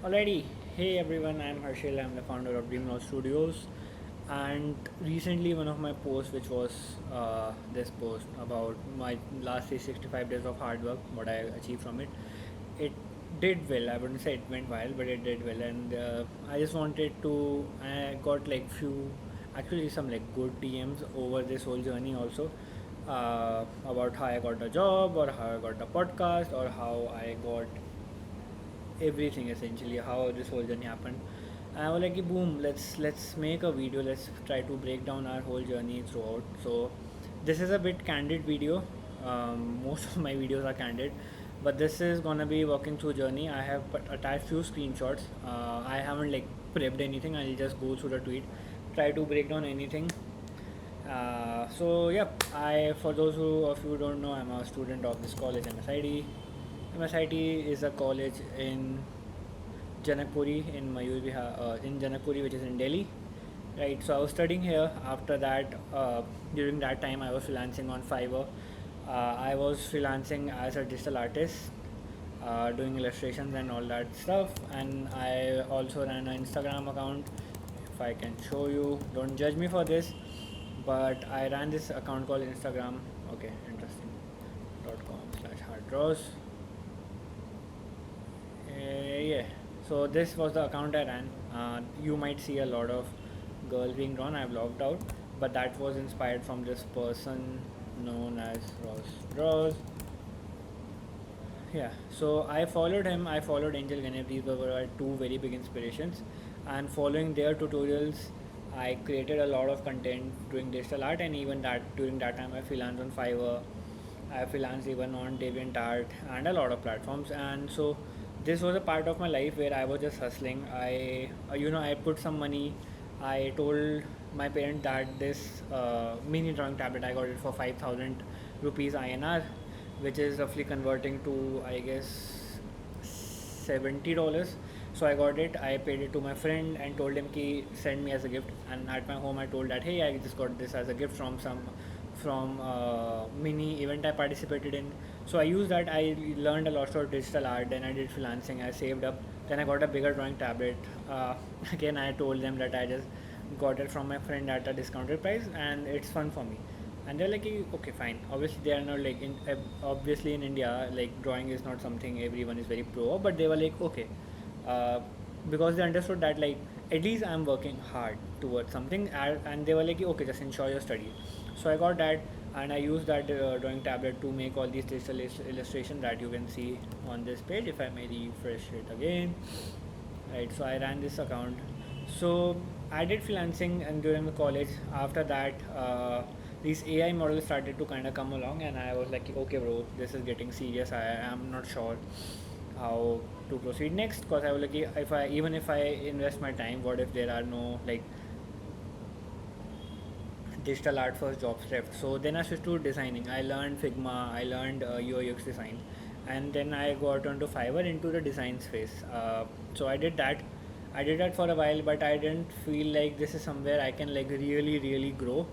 Alrighty, hey everyone, I'm Harshil, I'm the founder of Dreamlaw Studios. And recently, one of my posts, which was this post about my last 365 days of hard work, what I achieved from it did well. I wouldn't say it went wild, but it did well. And I just wanted to, I got like few, actually, some like good DMs over this whole journey also. About how I got a job, or how I got a podcast, or how I got everything essentially how this whole journey happened. And I was like, boom, let's make a video. Let's try to break down our whole journey throughout. So this is a bit candid video. Most of my videos are candid, but this is gonna be walking through journey. I have attached few screenshots. I haven't like prepped anything. I'll just go through the tweet, try to break down anything. So yep, I for those who of you who don't know, I'm a student of this college, MSIT. MSIT is a college in Janakpuri in Mayur Vihar, in Janakpuri, which is in Delhi, right? So I was studying here. After that, during that time, I was freelancing on Fiverr. I was freelancing as a digital artist, doing illustrations and all that stuff. And I also ran an Instagram account. If I can show you, don't judge me for this, but I ran this account called Instagram. Okay, interesting. .com/harddraws. Yeah. So this was the account I ran. You might see a lot of girls being drawn. I've logged out, but that was inspired from this person known as Ross Draws. Yeah. So I followed him. I followed Angel Ganev. These were my two very big inspirations, and following their tutorials, I created a lot of content doing digital art, and even that during that time I freelanced on Fiverr. I freelanced even on DeviantArt and a lot of platforms, and so this was a part of my life where I was just hustling. I put some money. I told my parent that this mini drawing tablet I got it for 5,000 rupees INR, which is roughly converting to I guess $70. So I got it. I paid it to my friend and told him ki send me as a gift. And at my home, I told that hey, I just got this as a gift from mini event I participated in. So I used that. I learned a lot of digital art. Then I did freelancing. I saved up. Then I got a bigger drawing tablet. Again, I told them that I just got it from my friend at a discounted price, and it's fun for me. And they're like, okay, fine. Obviously, they are not like obviously in India, like drawing is not something everyone is very pro. But they were like, okay, uh, because they understood that like at least I'm working hard towards something, and they were like, okay, just ensure your study. So I got that, and I used that drawing tablet to make all these digital illustrations that you can see on this page. If I may refresh it again, right? So I ran this account. So I did freelancing, and during the college, after that, these AI models started to kind of come along, and I was like, okay, bro, this is getting serious. I am not sure how to proceed next, because I was like, if I invest my time, what if there are no like digital art first jobs left? So then I switched to designing. I learned Figma, I learned UI UX design, and then I got onto Fiverr into the design space. So I did that for a while, but I didn't feel like this is somewhere I can like really grow.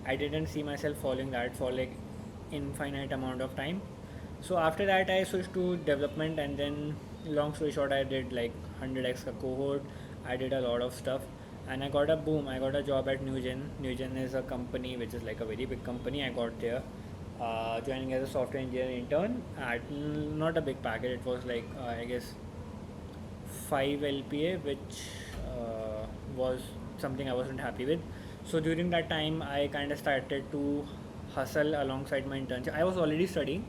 I didn't see myself following that for like infinite amount of time. So after that I switched to development, and then long story short, I did like 100x ka cohort. I did a lot of stuff, and I got a job at Newgen. Newgen is a company which is like a very big company. I got there, joining as a software engineer intern at not a big package. It was like I guess 5 LPA, which was something I wasn't happy with. So during that time, I kind of started to hustle alongside my internship. I was already studying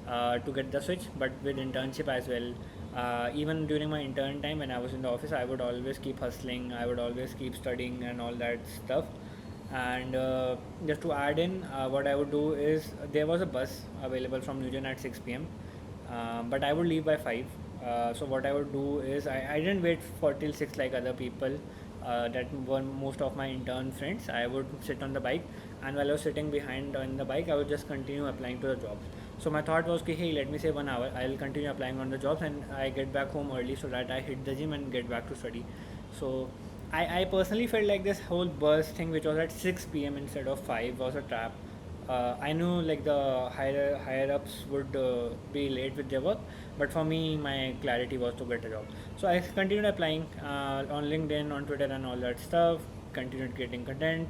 to get the switch, but with internship as well. Even during my intern time when I was in the office, I would always keep hustling. I would always keep studying and all that stuff. And just to add in, what I would do is there was a bus available from Newgen at 6 p.m. But I would leave by 5. So what I would do is I didn't wait for till 6 like other people. That were most of my intern friends. I would sit on the bike, and while I was sitting behind on the bike, I would just continue applying to the jobs. So my thought was, hey, let me save 1 hour. I'll continue applying on the jobs, and I get back home early so that I hit the gym and get back to study. So I personally felt like this whole bus thing, which was at 6 p.m. instead of 5, was a trap. I knew like the higher ups would be late with their work, but for me, my clarity was to get a job. So I continued applying on LinkedIn, on Twitter, and all that stuff. Continued creating content,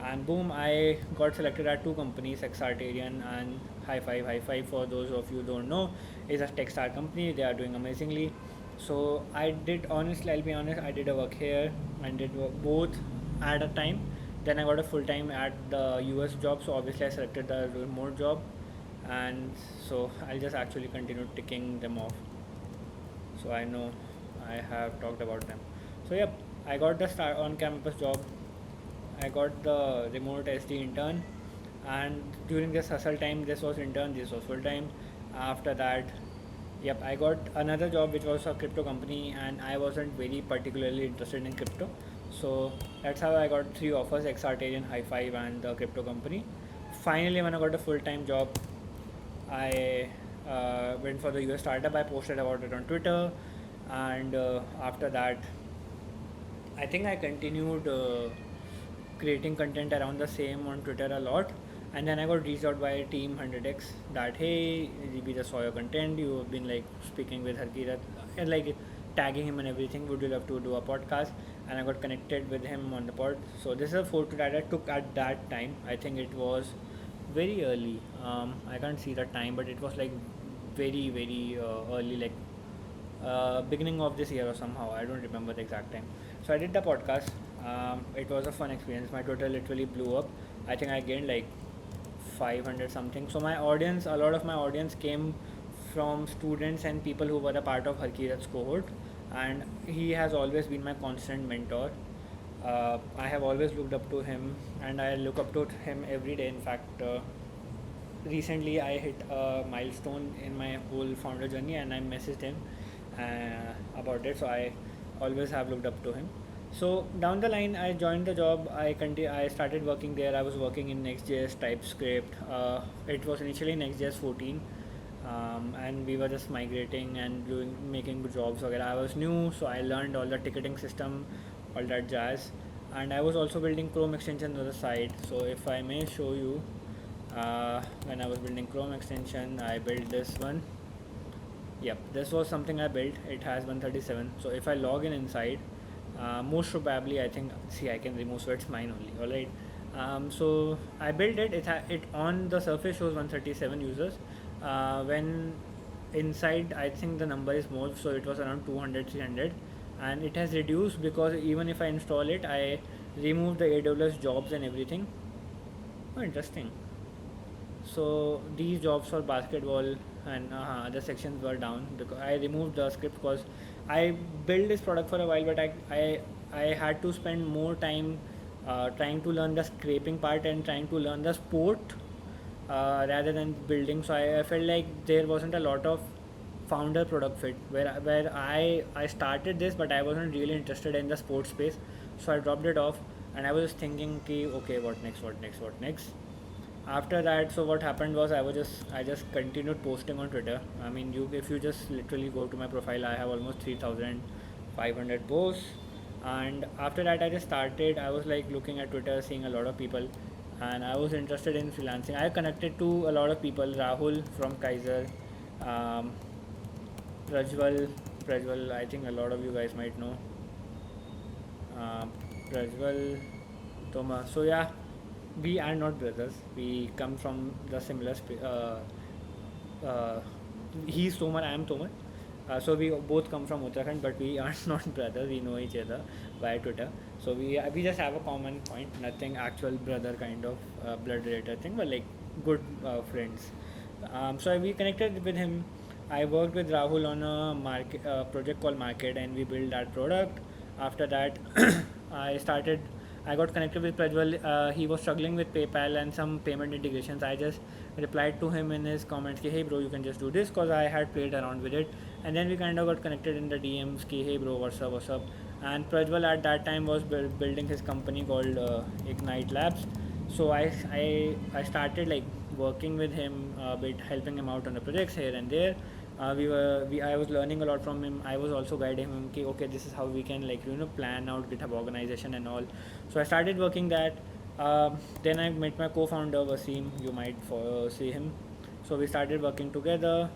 and boom, I got selected at two companies, Xartarian and High Five. High Five, for those of you who don't know, is a tech start company. They are doing amazingly. So I did, honestly, I'll be honest, I did a work here and did work both at a time. Then I got a full time at the US job, so obviously I selected the remote job, and so I'll just actually continue ticking them off. So I know I have talked about them. So yep, I got the start on campus job. I got the remote SD intern, and during this hustle time, this was intern, this was full time. After that, yep, I got another job which was a crypto company, and I wasn't very particularly interested in crypto. So that's how I got three offers: Xartarian, High Five, and the crypto company. Finally, when I got a full time job, I went for the US startup. I posted about it on Twitter, and after that, I think I continued creating content around the same on Twitter a lot. And then I got reached out by Team 100x that, hey, we just saw your content. You've been like speaking with Harkirat and like tagging him and everything. Would you love to do a podcast? And I got connected with him on the pod. So this is a photo that I took at that time. I think it was very early. I can't see the time, but it was like very early, like beginning of this year or somehow. I don't remember the exact time. So I did the podcast. It was a fun experience. My Twitter literally blew up. I think I gained like 500 something. So my audience, a lot of my audience came from students and people who were a part of Harkirat's cohort, and he has always been my constant mentor. I have always looked up to him, and I look up to him every day. In fact, recently I hit a milestone in my whole founder journey, and I messaged him about it. So I always have looked up to him. So down the line, I joined the job. I started working there. I was working in Next.js, TypeScript. It was initially Next.js 14, and we were just migrating and making jobs. I was new, so I learned all the ticketing system, all that jazz, and I was also building Chrome extensions on the side. So if I may show you, when I was building Chrome extension, I built this one. Yep, this was something I built. It has 137. So if I log in inside, most probably I think, see, I can remove, so it's mine only. All right. So I built it. It on the surface shows 137 users. When inside, I think the number is more. So it was around 200, 300, and it has reduced because even if I install it, I remove the AWS jobs and everything. Oh, interesting. So these jobs for basketball and other sections were down because I removed the script because I built this product for a while, but I had to spend more time trying to learn the scraping part and trying to learn the sport rather than building. So I felt like there wasn't a lot of founder product fit where I started this, but I wasn't really interested in the sports space. So I dropped it off, and I was just thinking, okay, what next, what next, what next. After that, so what happened was I just continued posting on Twitter. I mean, you if you just literally go to my profile, I have almost 3,500 posts. And after that, I just started. I was like looking at Twitter, seeing a lot of people, and I was interested in freelancing. I connected to a lot of people: Rahul from Kaiser, um, Prajwal. Prajwal, I think a lot of you guys might know. Uh, Prajwal, Thomas. So yeah, we are not brothers. We come from the similar. Uh, he's Tomar, I am Tomar. So we both come from Uttarakhand, but we are not brothers. We know each other via Twitter. So we just have a common point. Nothing actual brother kind of blood related thing, but like good friends. So we connected with him. I worked with Rahul on a market project called Market, and we built that product. After that, I started. I got connected with Prajwal. He was struggling with PayPal and some payment integrations. I just replied to him in his comments, "Hey bro, you can just do this," because I had played around with it. And then we kind of got connected in the DMs. "Hey bro, what's up, what's up?" And Prajwal at that time was building his company called Ignite Labs. So I started like working with him a bit, helping him out on the projects here and there. I was learning a lot from him. I was also guiding him. Okay, this is how we can like plan out GitHub organization and all. So I started working that. Then I met my co-founder Wasim. You might see him. So we started working together.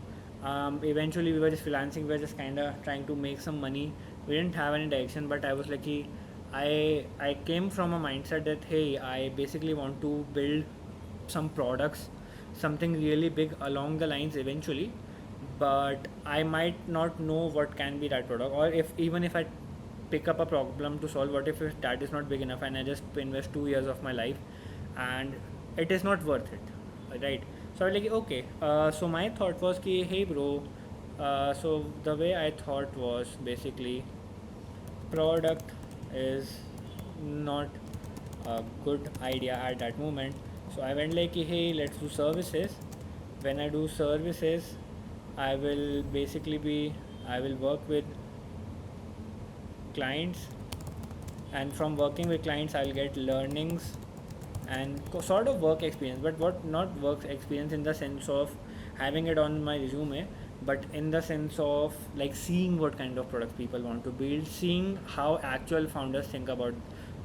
Eventually, we were just freelancing. We were just kind of trying to make some money. We didn't have any direction, but I was lucky. I came from a mindset that hey, I basically want to build some products, something really big along the lines eventually, but I might not know what can be that product, or if even if I pick up a problem to solve, what if that is not big enough and I just invest 2 years of my life and it is not worth it, right? So I was like, okay. So my thought was ki, hey bro, so the way I thought was basically product is not a good idea at that moment. So I went like, hey, let's do services. When I do services, I will basically be, I will work with clients, and from working with clients I'll get learnings and sort of work experience, but what not work experience in the sense of having it on my resume, but in the sense of like seeing what kind of products people want to build, seeing how actual founders think about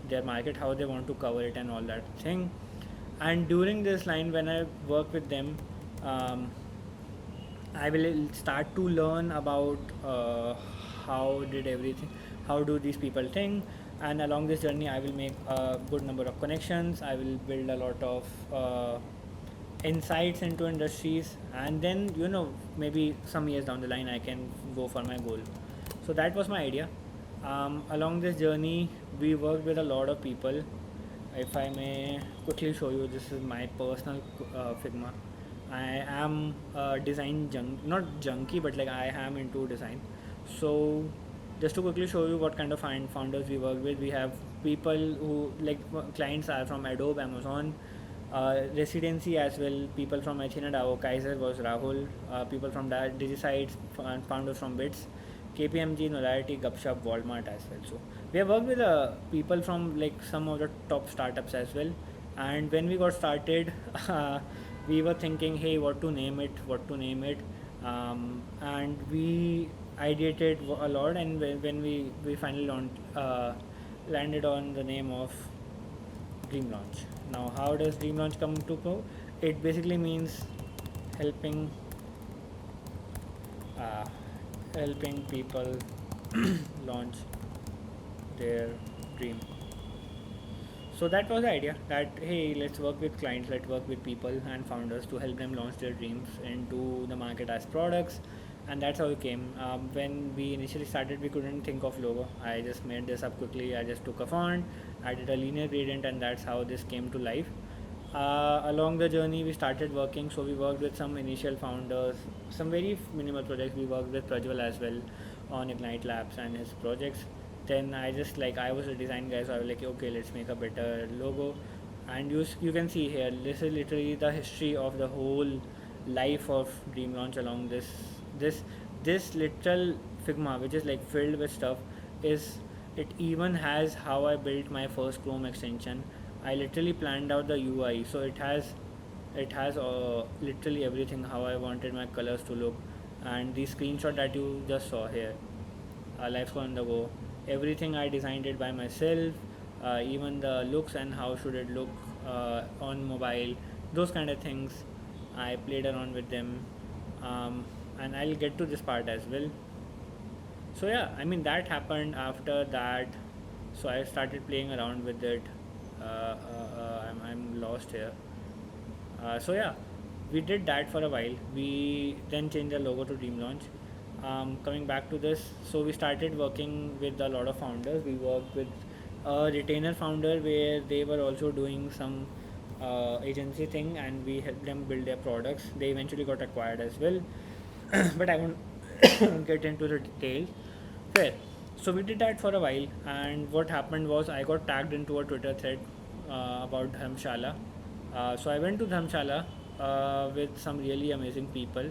their market, how they want to cover it and all that thing. And during this line when I work with them, um, I will start to learn about how did everything, how do these people think, and along this journey, I will make a good number of connections. I will build a lot of insights into industries, and then maybe some years down the line, I can go for my goal. So that was my idea. Along this journey, we worked with a lot of people. If I may quickly show you, this is my personal Figma. I am a design not junkie, but like I am into design. So just to quickly show you what kind of founders we work with, we have people who like clients are from Adobe, Amazon, residency as well. People from Echina Dao, Kaiser was Rahul. People from Digisites, founders from Bits, KPMG, Nolarity, Gupshup, Walmart as well. So we have worked with people from like some of the top startups as well. And when we got started, we were thinking, hey, what to name it, and we ideated a lot. And when we finally landed on the name of Dream Launch. Now, how does Dream Launch come to go? It basically means helping uh, helping people launch their dream. So that was the idea that hey, let's work with clients, let's work with people and founders to help them launch their dreams into the market as products, and that's how it came. When we initially started, we couldn't think of logo. I just made this up quickly. I just took a font, added a linear gradient, and that's how this came to life. Along the journey, we started working. So we worked with some initial founders, some very minimal projects. We worked with Prajwal as well on Ignite Labs and his projects. Then I just like I was a design guy, so I was like, okay, let's make a better logo. And you can see here, this is literally the history of the whole life of Dream Launch along this this literal Figma, which is like filled with stuff, is it even has how I built my first Chrome extension. I literally planned out the UI, so it has literally everything how I wanted my colors to look, and the screenshot that you just saw here, Life's on the go. Everything I designed it by myself, even the looks and how should it look on mobile, those kind of things. I played around with them, and I'll get to this part as well. So yeah, I mean that happened after that. So I started playing around with it. I'm lost here. So yeah, we did that for a while. We then changed the logo to Dream Launch. Coming back to this, so we started working with a lot of founders. We worked with a retainer founder where they were also doing some agency thing, and we helped them build their products. They eventually got acquired as well, but I won't get into the details. Fair. So we did that for a while, and what happened was I got tagged into a Twitter thread about Dharmshala. So I went to Dharmshala with some really amazing people,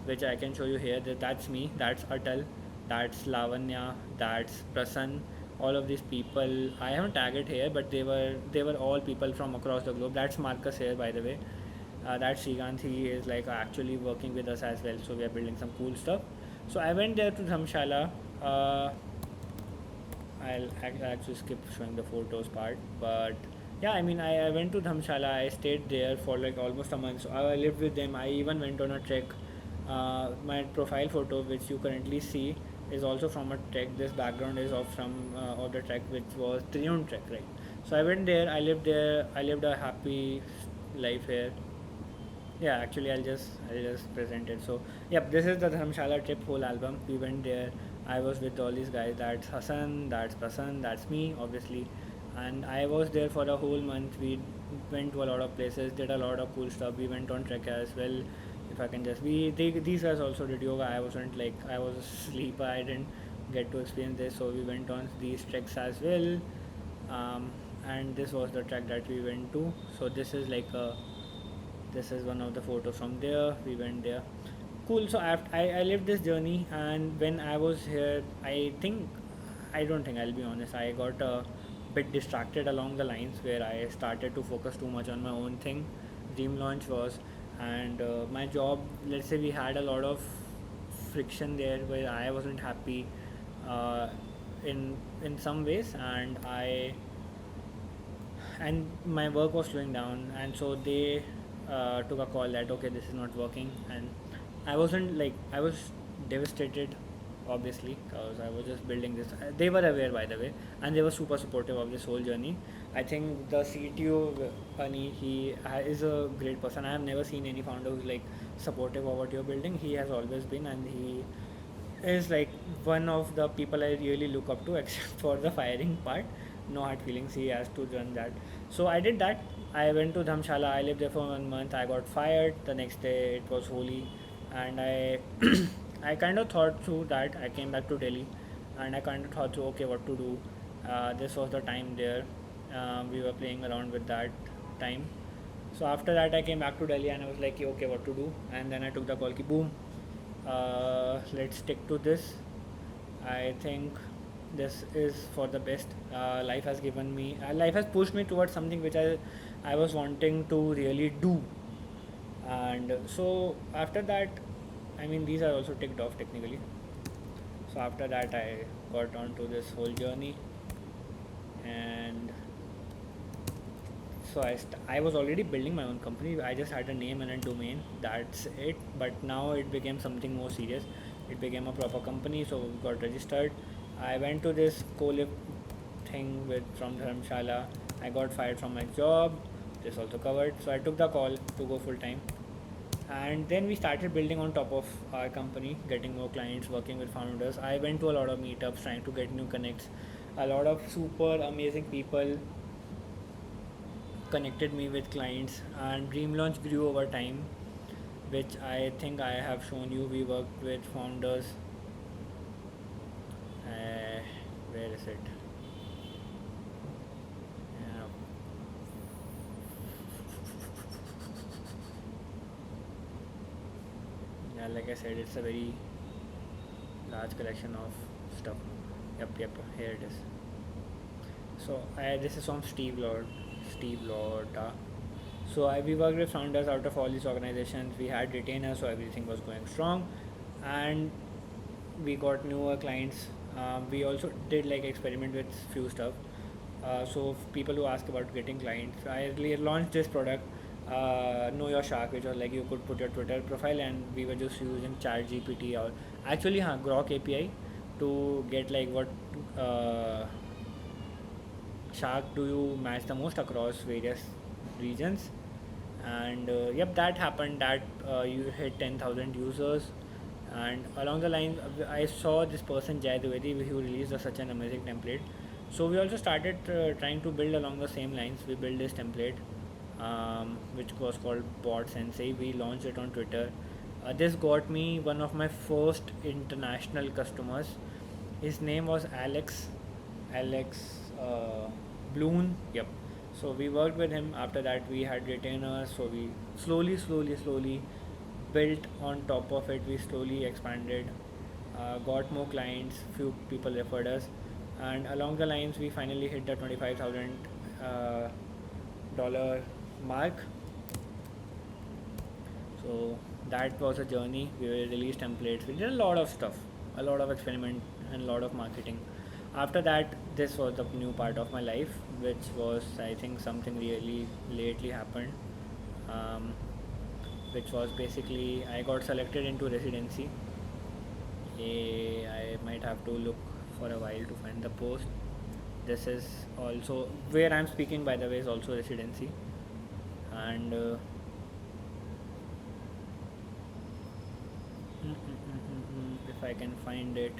which I can show you here. That's me, that's Atal, that's Lavanya, that's Prasan. All of these people I haven't tagged here, but they were all people from across the globe. That's Marcus here, by the way. That's Srikanth. He is like actually working with us as well. So we are building some cool stuff. So I went there to Dhamshala. Uh, I'll actually skip showing the photos part, but Yeah, I mean, I went to Dhamshala. I stayed there for like almost a month. So I lived with them. I even went on a trek. My profile photo, which you currently see, is also from a trek. This background is of the trek, which was Triun trek, right? So I went there. I lived there. I lived a happy life here. Yeah, actually, I'll just present it. So, yep, this is the Dharamshala trip whole album. We went there. I was with all these guys. That's Hassan, that's Prasan, that's me, obviously. And I was there for a whole month. We went to a lot of places, did a lot of cool stuff. We went on trek as well. If I can just, these guys also did yoga. I wasn't like, I was asleep. I didn't get to experience this. So we went on these treks as well. Um, and this was the track that we went to. So this is one of the photos from there. We went there. Cool. So I lived this journey, and when I was here, I don't think, I'll be honest, I got a bit distracted along the lines where I started to focus too much on my own thing. Dream launch was, and my job. Let's say we had a lot of friction there where I wasn't happy, uh, in some ways, and my work was slowing down, and so they took a call that okay, this is not working. And I was devastated, obviously, because I was just building this. They were aware, by the way, and they were super supportive of this whole journey. I think the CTO, Pani, is a great person. I have never seen any founder who's like supportive of what you're building. He has always been, and he is like one of the people I really look up to, except for the firing part. No hard feelings. He has to run that. So I did that. I went to Dhamshala. I lived there for 1 month. I got fired. The next day it was Holi, and I I kind of thought through that. I came back to Delhi, and I kind of thought through okay what to do. This was the time there. We were playing around with that time. So after that I came back to Delhi and I was like okay what to do. And then I took the call ki boom, let's stick to this. I think this is for the best. Life has pushed me towards something which I was wanting to really do. And so after that, I mean, these are also ticked off technically. So after that, I got onto this whole journey, and so I was already building my own company. I just had a name and a domain. That's it. But now it became something more serious. It became a proper company, so we got registered. I went to this co-live thing with from Dharamshala. I got fired from my job. This also covered. So I took the call to go full time. And then we started building on top of our company, getting more clients, working with founders. I went to a lot of meetups, trying to get new connects. A lot of super amazing people connected me with clients, and Dream Launch grew over time, which I think I have shown you. We worked with founders. Uh, where is it? Yeah. Yeah, like I said, it's a very large collection of stuff. Yep, here it is. So this is from Steve Lord. Steve Lord. We worked with founders out of all these organizations. We had retainers, so everything was going strong, and we got newer clients. We also did like experiment with few stuff. So people who ask about getting clients, I really launched this product, Know Your Shark, which was like you could put your Twitter profile, and we were just using Chat GPT or actually Grok API to get like what shark do you match the most across various regions. And yep, that happened. That you hit 10,000 users, and along the line I saw this person Jay Dwivedi who released such an amazing template. So we also started trying to build along the same lines. We built this template, which was called Bot Sensei. We launched it on Twitter. This got me one of my first international customers. His name was Alex Bloom. Yep. So we worked with him. After that, we had retainers. So we slowly built on top of it. We slowly expanded, got more clients. Few people referred us, and along the lines, we finally hit the $25,000 mark. So that was a journey. We released templates. We did a lot of stuff, a lot of experiment, and a lot of marketing. After that, this was the new part of my life, which was, I think, something really lately happened, um, which was basically I got selected into residency. I might have to look for a while to find the post. This is also where I'm speaking, by the way, is also residency. And if I can find it,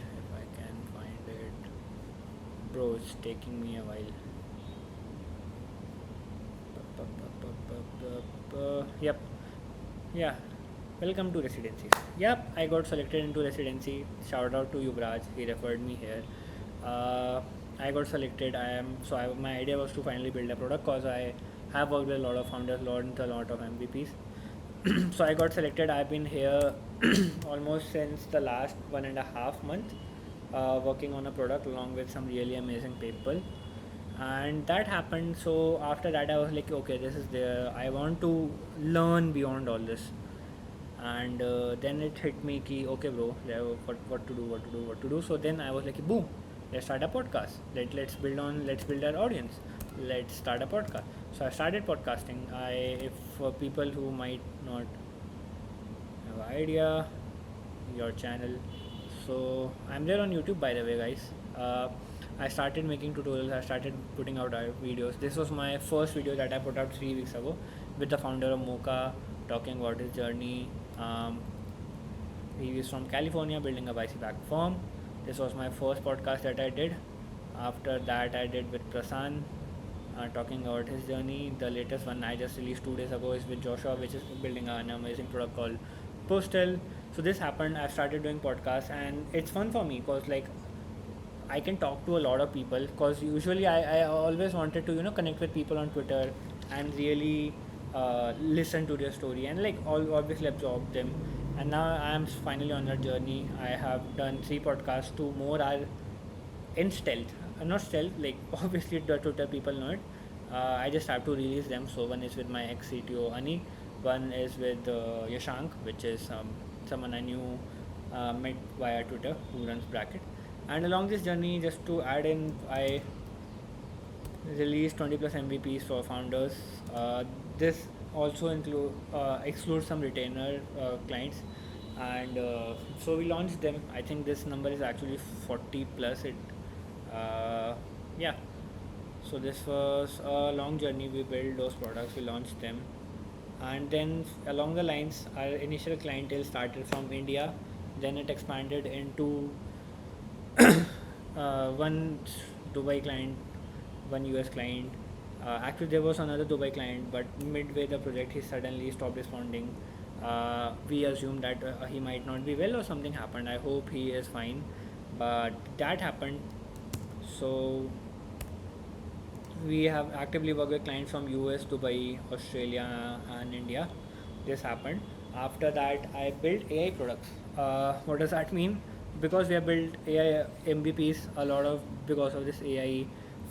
bro, it's taking me a while. Yep, yeah. Welcome to residency. Yep, I got selected into residency. Shout out to Yuvraj, he referred me here. Uh, I got selected. My idea was to finally build a product because I have worked with a lot of founders, learned a lot of MVPs. So I got selected. I've been here almost since the last 1.5 month, working on a product along with some really amazing people. And that happened. So after that, I was like, okay, this is there. I want to learn beyond all this. And then it hit me ki, okay bro, what to do. So then I was like, boom, let's start a podcast. Let's build our audience, let's start a podcast. So I started podcasting. If for people who might not have an idea, your channel, so I'm there on YouTube, by the way, guys. I started making tutorials, I started putting out videos. This was my first video that I put out 3 weeks ago with the founder of Mocha, talking about his journey. um, he is from California, building a YC-backed firm. This was my first podcast that I did. After that, I did with Prasan, talking about his journey. The latest one I just released 2 days ago is with Joshua, which is building an amazing product called Postal. So this happened. I started doing podcasts, and it's fun for me because like I can talk to a lot of people. Because usually I always wanted to connect with people on Twitter and really listen to their story and like obviously absorb them. And now I am finally on that journey. I have done 3 podcasts. 2 more are in stealth. Not stealth, like obviously the Twitter people know it. I just have to release them. So one is with my ex CTO Ani, one is with Yashank, which is someone I knew, met via Twitter, who runs Bracket. And along this journey, just to add in, I released 20 plus MVPs for founders. This also excludes some retainer clients, and so we launched them. I think this number is actually 40 plus. Yeah. So this was a long journey. We built those products, we launched them, and then along the lines, our initial clientele started from India. Then it expanded into one Dubai client, one US client. Actually, there was another Dubai client, but midway the project, he suddenly stopped responding. We assumed that he might not be well or something happened. I hope he is fine, but that happened. So we have actively worked with clients from US, Dubai, Australia, and India. This happened. After that, I built AI products. What does that mean? Because we have built AI MVPs a lot of because of this AI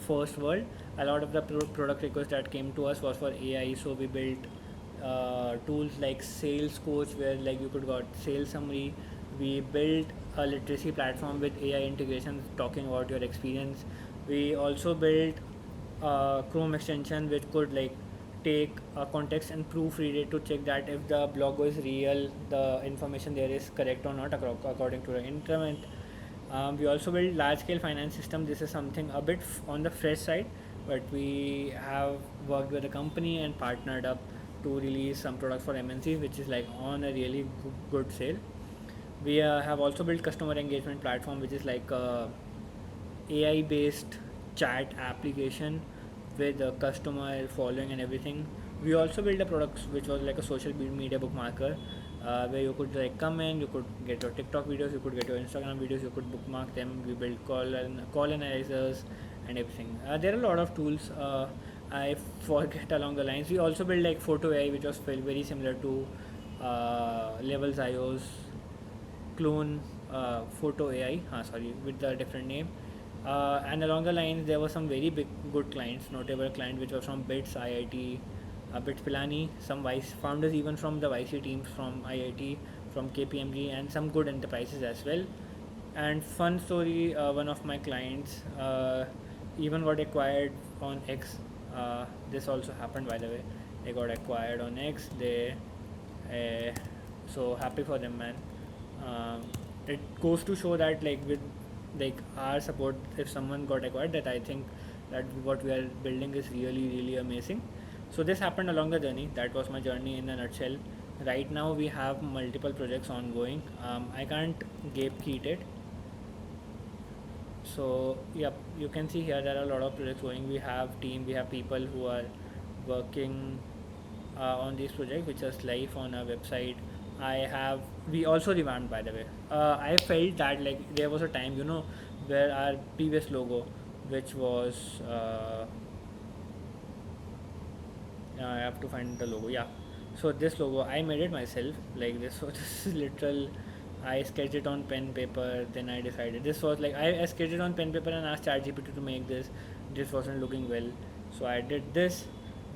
first world. A lot of the product requests that came to us was for AI. So we built tools like Sales Coach, where like you could got sales summary. We built a literacy platform with AI integrations, talking about your experience. We also built Chrome extension which could like take context and proofread it to check that if the blog is real, the information there is correct or not according to the internet. We also build large scale finance system. This is something a bit on the fresh side, but we have worked with a company and partnered up to release some products for MNCs, which is like on a really good sale. We have also built customer engagement platform, which is like a AI based chat application with a customer following and everything. We also built a product which was like a social media bookmarker, where you could like come in, you could get your TikTok videos, you could get your Instagram videos, you could bookmark them. We built call analyzers and everything. There are a lot of tools. I forget along the lines. We also built like photo AI, which was very similar to Levels IO's clone photo AI. Sorry, with the different name. And along the lines, there were some very big good clients, notable client which was from Bits IIT, Bits Pilani, some vice founders even from the YC teams from IIT, from KPMG, and some good enterprises as well. And fun story, one of my clients even got acquired on X. This also happened, by the way. They got acquired on X. They uh, so happy for them, man. Um, it goes to show that like with like our support, if someone got acquired, that I think that what we are building is really really amazing. So this happened along the journey. That was my journey in a nutshell. Right now we have multiple projects ongoing. I can't gatekeep it, so yep, you can see here there are a lot of projects going. We have team, we have people who are working on these projects, which is live on our website. I have We also revamped, by the way. I felt that like there was a time, where our previous logo, which was I have to find the logo. Yeah. So this logo, I made it myself. Like this, so this is literal. I sketched it on pen paper. Then I decided this was like I sketched it on pen paper and asked ChatGPT to make this. This wasn't looking well, so I did this.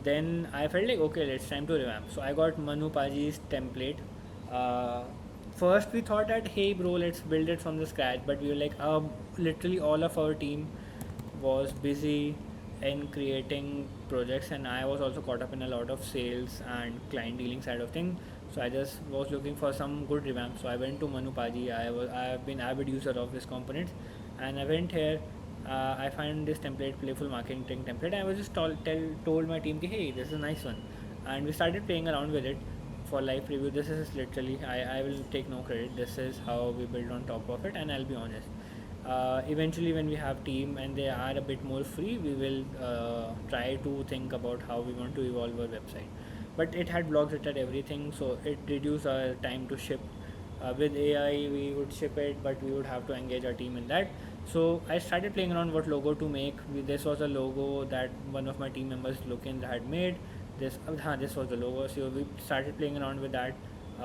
Then I felt like okay, it's time to revamp. So I got Manu Paji's template. Uh, First we thought that hey bro, let's build it from the scratch, but we were like, literally all of our team was busy in creating projects, and I was also caught up in a lot of sales and client dealing side of things. So I just was looking for some good revamp. So I went to Manu Paji. I have been avid user of his components, and I went here. I find this template, playful marketing template. I was just told my team, hey, this is a nice one, and we started playing around with it for live preview. This is literally I will take no credit. This is how we build on top of it, and I'll be honest. Eventually, when we have team and they are a bit more free, we will try to think about how we want to evolve our website. But it had blogs, it had everything, so it reduced our time to ship. With AI, we would ship it, but we would have to engage our team in that. So I started playing around what logo to make. This was a logo that one of my team members, Loken, had made. This was the logo. So we started playing around with that,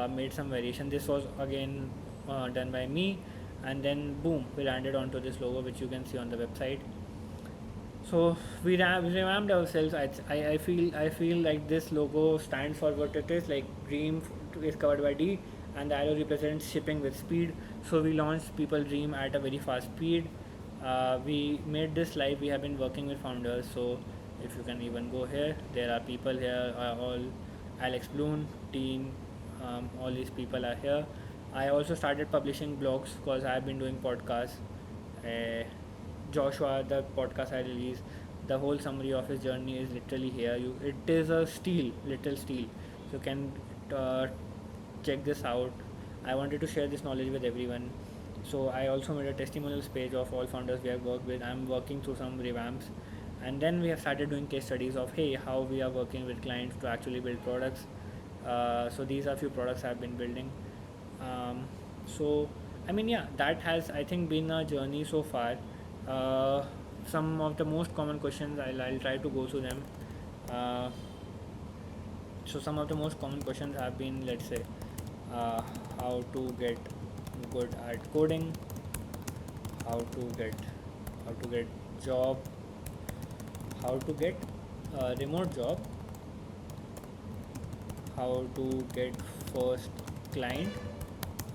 made some variation. This was again done by me, and then boom, we landed onto this logo, which you can see on the website. So we revamped ourselves. I feel like this logo stands for what it is. Like dream is covered by D, and the arrow represents shipping with speed. So we launched People Dream at a very fast speed. We made this live. We have been working with founders. So if you can even go here, there are people here. All Alex Bloom team. All these people are here. I also started publishing blogs because I have been doing podcasts. Uh, Joshua, the podcast I release, the whole summary of his journey is literally here. It is a steal, little steal. So you can uh, check this out. I wanted to share this knowledge with everyone. So I also made a testimonials page of all founders we have worked with. I'm working through some revamps, and then we have started doing case studies of hey how we are working with clients to actually build products. So these are few products I've been building. So I mean, yeah, that has I think been a journey so far. uh, some of the most common questions, I'll try to go through them. uh, so some of the most common questions have been, let's say, uh, how to get good at coding, how to get how to get job, how to get a remote job, how to get first client,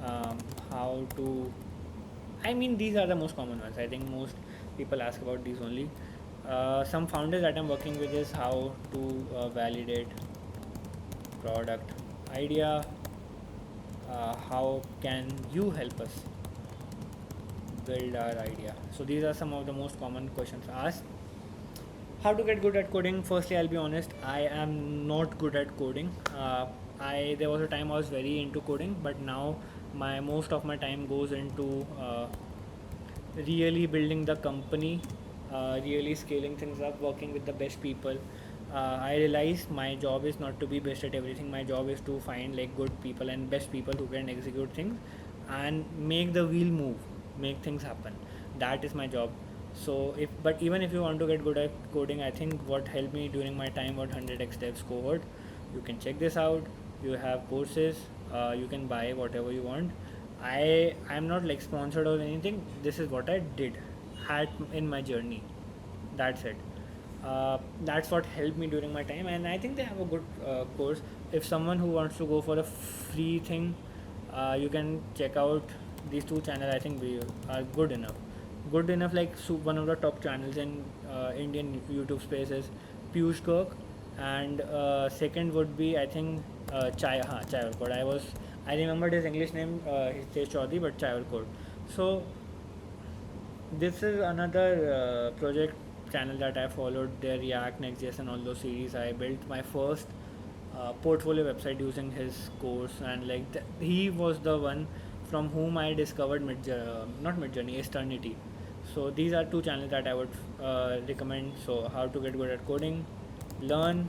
um, how to I mean, these are the most common ones. I think most people ask about these only. Some founders that I'm working with is how to validate product idea. How can you help us build our idea? So these are some of the most common questions asked. How to get good at coding? Firstly, I'll be honest. I am not good at coding. I There was a time I was very into coding, but now my most of my time goes into really building the company, really scaling things up, working with the best people. I realize my job is not to be best at everything. My job is to find like good people and best people who can execute things and make the wheel move, make things happen. That is my job. So even if you want to get good at coding, I think what helped me during my time was 100x devs cohort. You can check this out. You have courses. You can buy whatever you want. I'm not like sponsored or anything. This is what I did had in my journey. That's it. That's what helped me during my time, and I think they have a good course. If someone who wants to go for a free thing, you can check out these two channels I think we are good enough. Like one of the top channels in Indian YouTube space is Piyush Gurk, and second would be I think Chai or Code. I remembered his English name, he says Chaudhary, but Chai or Code. So this is another project channel that I followed. Their React, Next.js, and all those series. I built my first portfolio website using his course, and like he was the one from whom I discovered not Midjourney, Eternity. So these are two channels that I would recommend. So how to get good at coding, learn.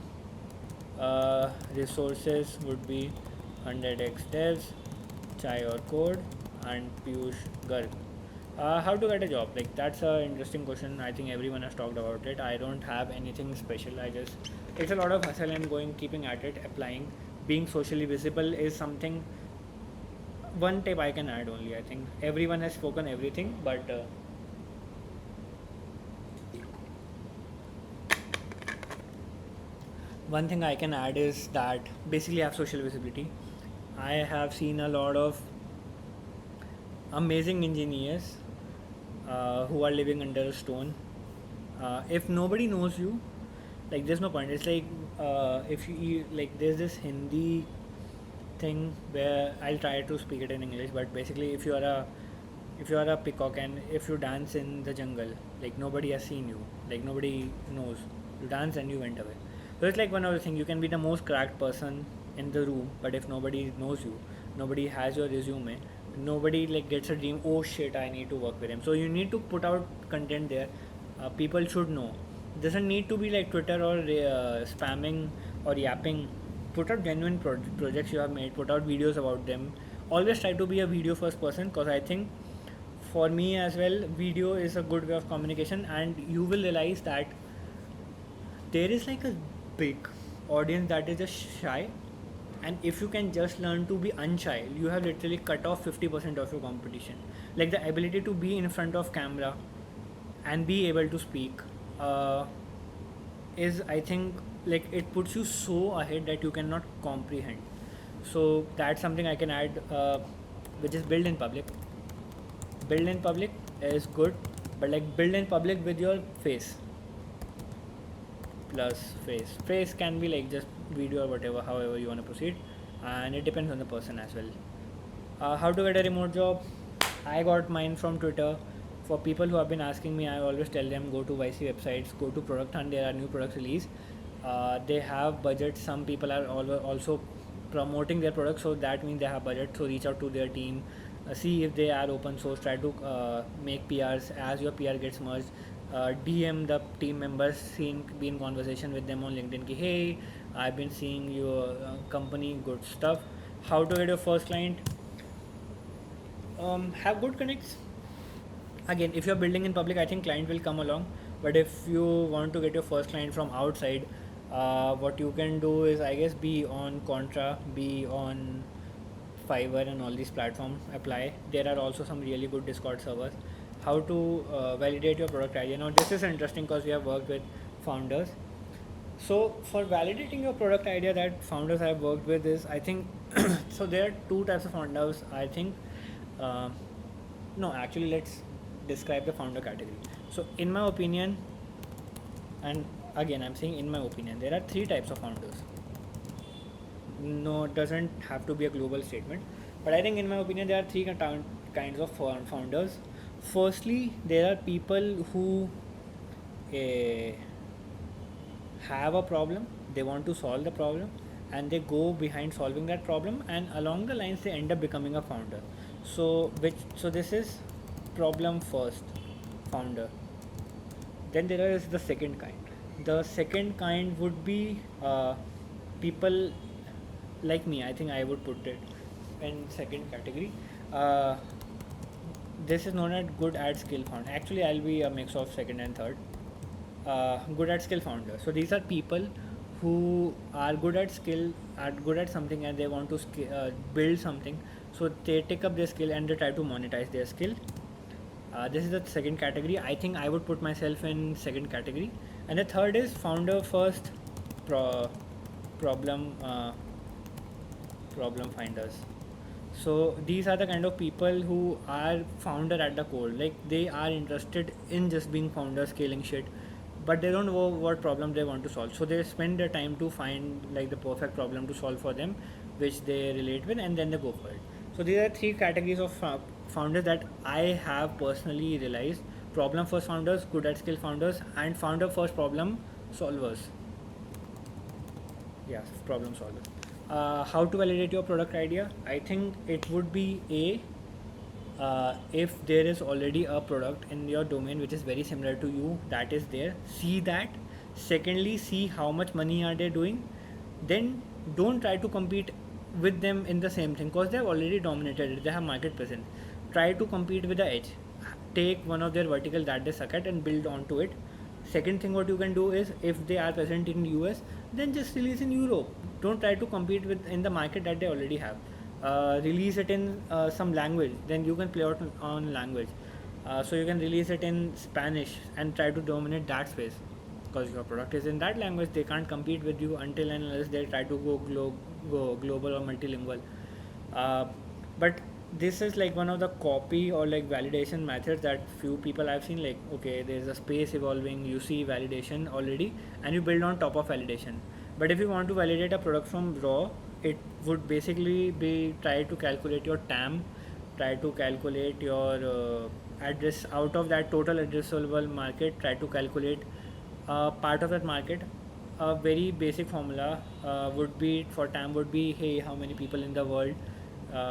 Resources would be 100x devs, Chai or Code, and Piyush Garg. How to get a job? Like that's an interesting question. I think everyone has talked about it. I don't have anything special. It's a lot of hustle and keeping at it, applying. Being socially visible is something. One tip I can add only. I think everyone has spoken everything, but one thing I can add is that basically I have social visibility. I have seen a lot of amazing engineers who are living under a stone. If nobody knows you, like there's no point. It's like if you like there's this Hindi thing where I'll try to speak it in English, but basically if you are a peacock and if you dance in the jungle, like nobody has seen you, like nobody knows, you dance and you went away. So it's like one of the things, you can be the most cracked person in the room, but if nobody knows you, nobody has your resume, nobody like gets a dream, oh shit, I need to work with him. So you need to put out content there. People should know. Doesn't need to be like Twitter or spamming or yapping. Put out genuine projects you have made, put out videos about them. Always try to be a video first person, because I think for me as well, video is a good way of communication, and you will realize that there is like a big audience that is just shy, and if you can just learn to be unshy, you have literally cut off 50% of your competition. Like the ability to be in front of camera and be able to speak uh, is, I think, like it puts you so ahead that you cannot comprehend. So that's something I can add, which is build in public. Build in public is good, but like build in public with your face plus face can be like just video or whatever, however you want to proceed, and it depends on the person as well. How to get a remote job? I got mine from Twitter. For people who have been asking me, I always tell them go to YC websites, go to Product Hunt. There are new products released. They have budget. Some people are also promoting their products, so that means they have budget. So reach out to their team, see if they are open source. Try to make PRs as your PR gets merged. DM the team members, be in conversation with them on LinkedIn. Ki, hey, I've been seeing your company, good stuff. How to get your first client? Have good connects. Again, if you're building in public, I think client will come along. But if you want to get your first client from outside, what you can do is, I guess, be on Contra, be on Fiverr and all these platforms, apply. There are also some really good Discord servers. How to validate your product idea. Now this is interesting because we have worked with founders. So for validating your product idea that founders have worked with is, I think, so there are two types of founders, I think. No, actually let's describe the founder category. So in my opinion, and again I'm saying in my opinion, there are three types of founders. No, it doesn't have to be a global statement, but I think in my opinion there are three kinds of founders. Firstly, there are people who have a problem, they want to solve the problem, and they go behind solving that problem, and along the lines they end up becoming a founder. So this is problem first founder. Then there is the second kind. The second kind would be people like me. I think I would put it in second category. This is known as good at skill founder. Actually, I'll be a mix of second and third. Good at skill founder. So these are people who are good at something, and they want to build something. So they take up their skill and they try to monetize their skill. This is the second category. I think I would put myself in second category. And the third is founder first problem finders. So these are the kind of people who are founder at the core. Like they are interested in just being founder, scaling shit, but they don't know what problem they want to solve. So they spend their time to find like the perfect problem to solve for them, which they relate with, and then they go for it. So these are three categories of founders that I have personally realized: problem first founders, good at skill founders, and founder first problem solvers. Yeah, problem solver. How to validate your product idea? I think it would be if there is already a product in your domain which is very similar to you that is there, see that. Secondly, see how much money are they doing. Then don't try to compete with them in the same thing because they have already dominated it. They have market presence. Try to compete with the edge. Take one of their vertical that they suck at and build onto it. Second thing what you can do is if they are present in US, then just release in Europe. Don't try to compete with in the market that they already have. Release it in some language, then you can play out on language. So you can release it in Spanish and try to dominate that space because your product is in that language. They can't compete with you until and unless they try to go global or multilingual. uh, but this is like one of the copy or like validation methods that few people I've seen. Like, okay, there's a space evolving, you see validation already, and you build on top of validation. But if you want to validate a product from raw, it would basically be try to calculate your TAM, try to calculate your address out of that total addressable market, try to calculate part of that market. A very basic formula would be for TAM would be, hey, how many people in the world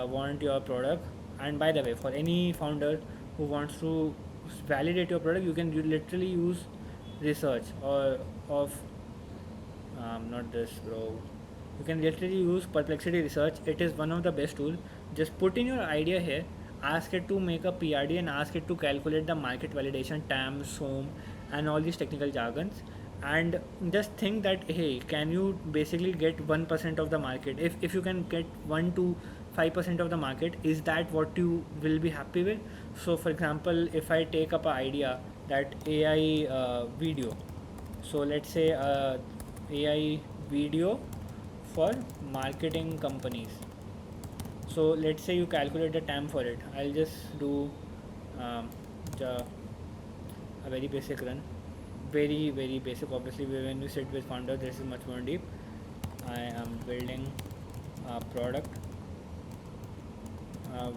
want your product. And by the way, for any founder who wants to validate your product, you can literally use research or of not this, bro. You can literally use Perplexity Research. It is one of the best tools. Just put in your idea here, ask it to make a PRD, and ask it to calculate the market validation, TAM, SOM, and all these technical jargons. And just think that, hey, can you basically get 1% of the market? If you can get 1 to 5% of the market, is that what you will be happy with? So, for example, if I take up an idea that AI video, so let's say AI video for marketing companies. So let's say you calculate the TAM for it. I'll just do um, a very basic run, very basic. Obviously, when you sit with founders, this is much more deep. I am building a product.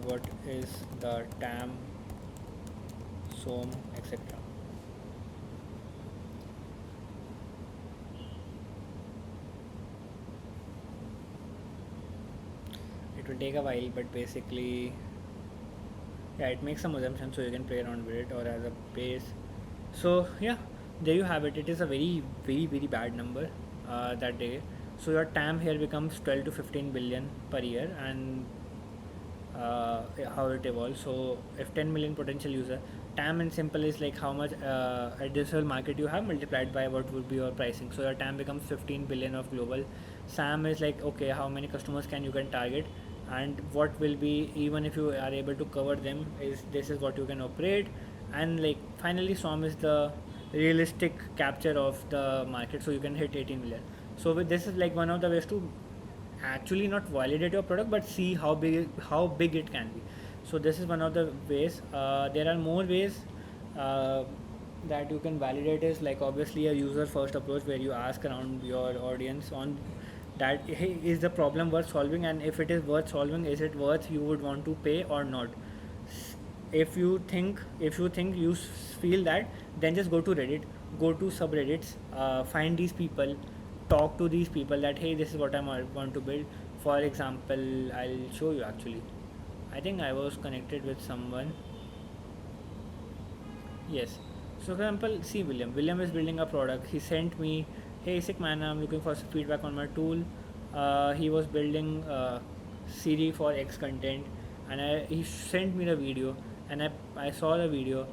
What is the TAM, SOM, etc. It will take a while, but basically, yeah, it makes some assumptions so you can play around with it or as a base. So yeah, there you have it. It is a very bad number that day. So your TAM here becomes 12 to 15 billion per year, and how it evolves. So if 10 million potential user, TAM in simple is like how much addressable market you have multiplied by what would be your pricing. So your TAM becomes 15 billion of global. SAM is like, okay, how many customers you can target, and what will be, even if you are able to cover them, is this is what you can operate. And like finally SOM is the realistic capture of the market, so you can hit 18 million. So with this is like one of the ways to actually not validate your product but see how big it can be. So this is one of the ways. There are more ways uh, that you can validate. Is like obviously a user first approach where you ask around your audience on that, hey, is the problem worth solving, and if it is worth solving, is it worth you would want to pay or not. If you think you feel that, then just go to Reddit, go to subreddits, find these people, talk to these people that, hey, this is what I want to build. For example, I'll show you actually. I think I was connected with someone. Yes. So for example, see William. William is building a product. He sent me, hey sick man, I'm looking for feedback on my tool. He was building Siri for X content, and he sent me the video, and I saw the video.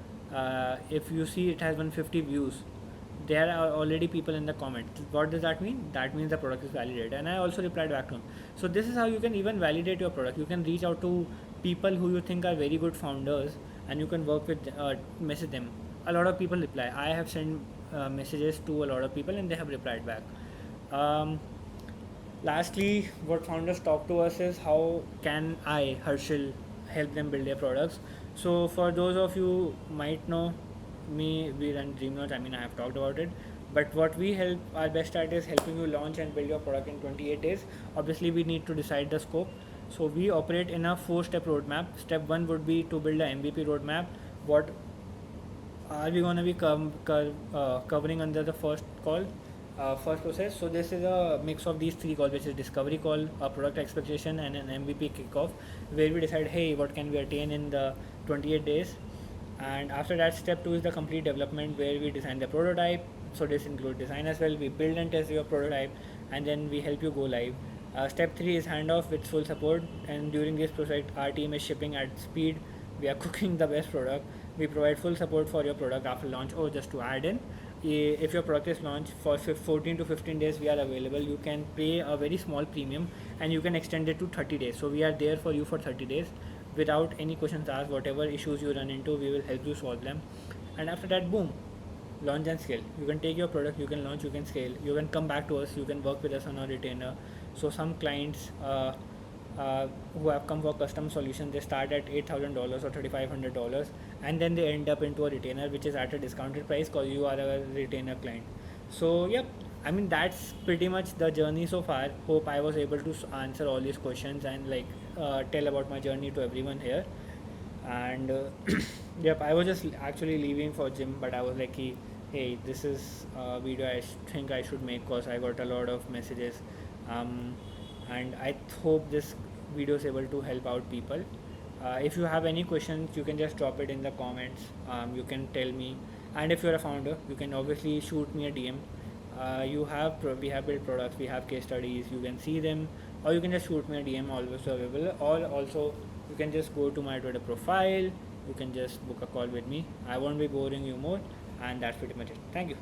If you see, it has 150 views. There are already people in the comments. What does that mean? That means the product is validated. And I also replied back to him. So this is how you can even validate your product. You can reach out to people who you think are very good founders, and you can work with, message them. A lot of people reply. I have sent messages to a lot of people, and they have replied back. Um, Lastly, what founders talk to us is how can I, Harshil, help them build their products. So for those of you might know me, we run DreamLaunch. I mean, I have talked about it. But what we help our best at is helping you launch and build your product in 28 days. Obviously, we need to decide the scope. So we operate in a 4-step roadmap. Step one would be to build a MVP roadmap. What are we going to be covering under the first process? So this is a mix of these three calls, which is discovery call, a product expectation, and an MVP kickoff, where we decide, hey, what can we attain in the 28 days. And after that, step two is the complete development, where we design the prototype. So this includes design as well. We build and test your prototype, and then we help you go live. Step three is handoff with full support, and during this project, our team is shipping at speed. We are cooking the best product. We provide full support for your product after launch. Oh, just to add in, if your product is launched for 14 to 15 days, we are available. You can pay a very small premium, and you can extend it to 30 days. So we are there for you for 30 days without any questions asked. Whatever issues you run into, we will help you solve them. And after that, boom, launch and scale. You can take your product, you can launch, you can scale, you can come back to us, you can work with us on a retainer. So some clients who have come for custom solution, they start at $8,000 or $3,500, and then they end up into a retainer which is at a discounted price because you are a retainer client. So yep, I mean that's pretty much the journey so far. Hope I was able to answer all these questions and like tell about my journey to everyone here. And yep, I was just actually leaving for gym, but I was like, hey, this is a video think I should make because I got a lot of messages, um, and I hope this video is able to help out people. If you have any questions, you can just drop it in the comments. You can tell me, and if you're a founder, you can obviously shoot me a DM. We have built products, we have case studies, you can see them, or you can just shoot me a DM, always available. Or also you can just go to my Twitter profile, you can just book a call with me. I won't be boring you more, and that's pretty much it. Thank you.